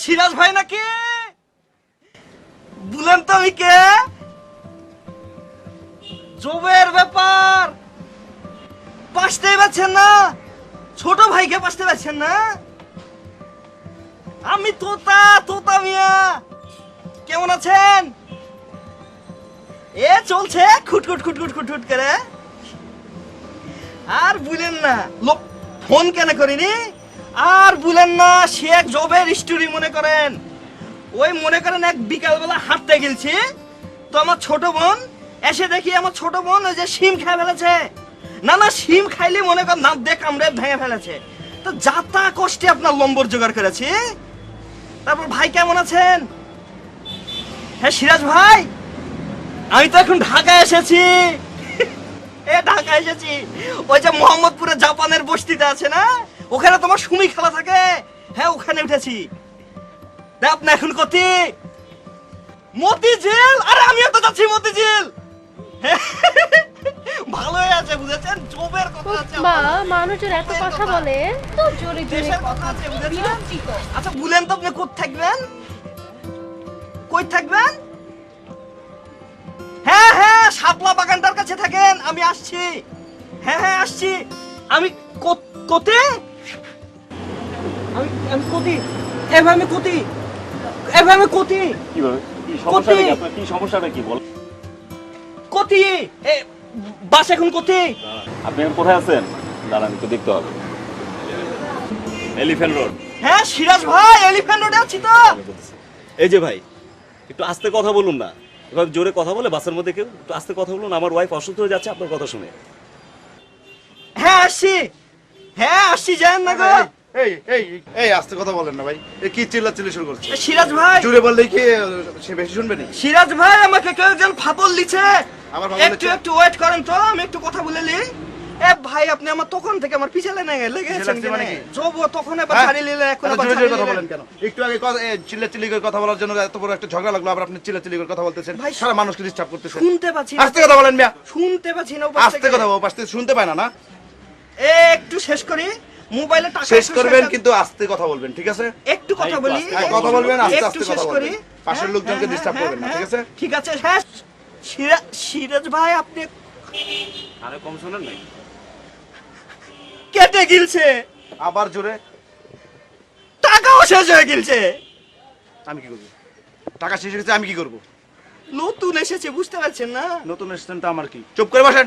সিরাজ ভাই নাকি? বলেন তো আমি কে? জবের ব্যাপার পাশতেই পাচ্ছেন না, ছোট ভাইকে পাশতে পাচ্ছেন না। আমি তোতা, তোতা মিয়া। কেমন আছেন? এ চলছে খুটখুট খুটখুট খুটখুট করে। আর বুলেন না লোক ফোন কেন করিনি, আর বুলেন না সে এক জবের স্টোরি মনে করেন। ওই মনে করেন এক বিকালবেলা হাঁটতে গেছি, তো আমার ছোট বোন এসে দেখি আমার ছোট বোন ওই যে শিম খেয়ে ফেলেছে। না না, শিম খাইলে মনে করেন দাঁত দিয়ে কামড়ে ভেঙে ফেলেছে। তো যাতা কষ্টে আপনার লম্বর জোগাড় করেছি। তারপর ভাই কেমন আছেন? হ্যাঁ সিরাজ ভাই, আমি তো এখন ঢাকায় এসেছি। এ ঢাকায় এসেছি, ওই যে মোহাম্মদপুরে জাপানের বস্তিতে আছে না, ওখানে তোমার সুমি খেলা থাকে। হ্যাঁ ওখানে উঠেছি। আপনি এখন কোথায়? মতিঝিল। আরে আমিও তো যাচ্ছি মতিঝিল। ভালোই আছে বুঝেছেন, জবের কথা আছে। মা মানুষের এত কথা বলে তো জোরে জোরে দেশের কথা আছে বুঝেছেন। আচ্ছা বলেন তো আপনি কোথায় থাকবেন? কই থাকবেন? হ্যাঁ হ্যাঁ, শাপলা বাগানটার কাছে থাকেন, আমি আসছি। হ্যাঁ হ্যাঁ আসছি। আমি কোথায়? আমি কোথায়? এভাবে আমি কোথায়? এভাবে আমি কোথায়? কিভাবে কি সমস্যাটা কি আপনার, কি সমস্যাটা কি বল? কোথায়? এ বাস এখন কোথায়? আপনি এখন কোথায় আছেন? দাঁড়ান একটু দেখতে হবে। Elephant road. হ্যাঁ সিরাজ ভাই, এলিফ্যান্ট রোডে আছি তো। এই যে ভাই, একটু আস্তে কথা বলুন না, এভাবে জোরে কথা বলে বাসের মধ্যে কেউ একটু আস্তে কথা বলুন। আমার ওয়াইফ অসুস্থ হয়ে যাচ্ছে আপনার কথা শুনে। হ্যাঁ আসছি, হ্যাঁ আসছি, যান না গো। এই এই এই আস্তে কথা বলেন না ভাই, এই কি চিল্লাচিল্লি শুরু করছে? সিরাজ ভাই, জুড়ে বললেই কি সে বেশি শুনবে নি? সিরাজ ভাই আমাকে কেউ একজন ফাপল দিচ্ছে। আমার ফাপল একটু দিচ্ছে? একটু ওয়েট করেন তো, আমি একটু কথা বলে নি। এ ভাই আপনি আমার তখন থেকে আমার পিছে লেগেছেন লাগছে মানে কেন? কি? জব তখন এবার হ্যাঁ? ছাড়ি নিলে, এখন এত আবার জোরে ছাড়ি জোরে কথা নিলেন। বলেন কেন? একটু আগে চিল্লাচিল্লি করে কথা বলার জন্য এত বড় একটা ঝগড়া লাগলো, আবার আপনি চিল্লাচিল্লি করে কথা বলতেছেন, ভাই, সারা মানুষকে ডিস্টার্ব করতেছেন। শুনতে পাচ্ছি না। আস্তে কথা বলেন মিয়া, শুনতে পাচ্ছি না ওপাশ আস্তে থেকে। কথা বল, পাশ থেকে শুনতে পায় না না? এ একটু শেষ করি, মোবাইলে টাকা শেষ একটু করবেন শেষ- কিন্তু আস্তে কথা বলবেন, ঠিক আছে? একটু কথা একটু বলি। আস্তে হ্যাঁ, কথা বলবেন, আস্তে একটু আস্তে শেষ কথা করি। বলবেন। পাশের হ্যাঁ, লোকজনকে হ্যাঁ, ডিস্টার্ব হ্যাঁ, করবেন না, হ্যাঁ, ঠিক আছে? ঠিক আছে। হ্যাঁ সিরাজ ভাই আপনি আরে কম শোনেন নাই? কেটে গিলছে, আবার জোরে। টাকাও শেষ হয়ে গিলছে। আমি কি করবো? টাকা শেষ হয়ে গেছে, আমি কি করবো? নতুন এসেছে বুঝতে পারছেন না? নতুন এসেছেন তো আমার কি? চুপ করে বসেন।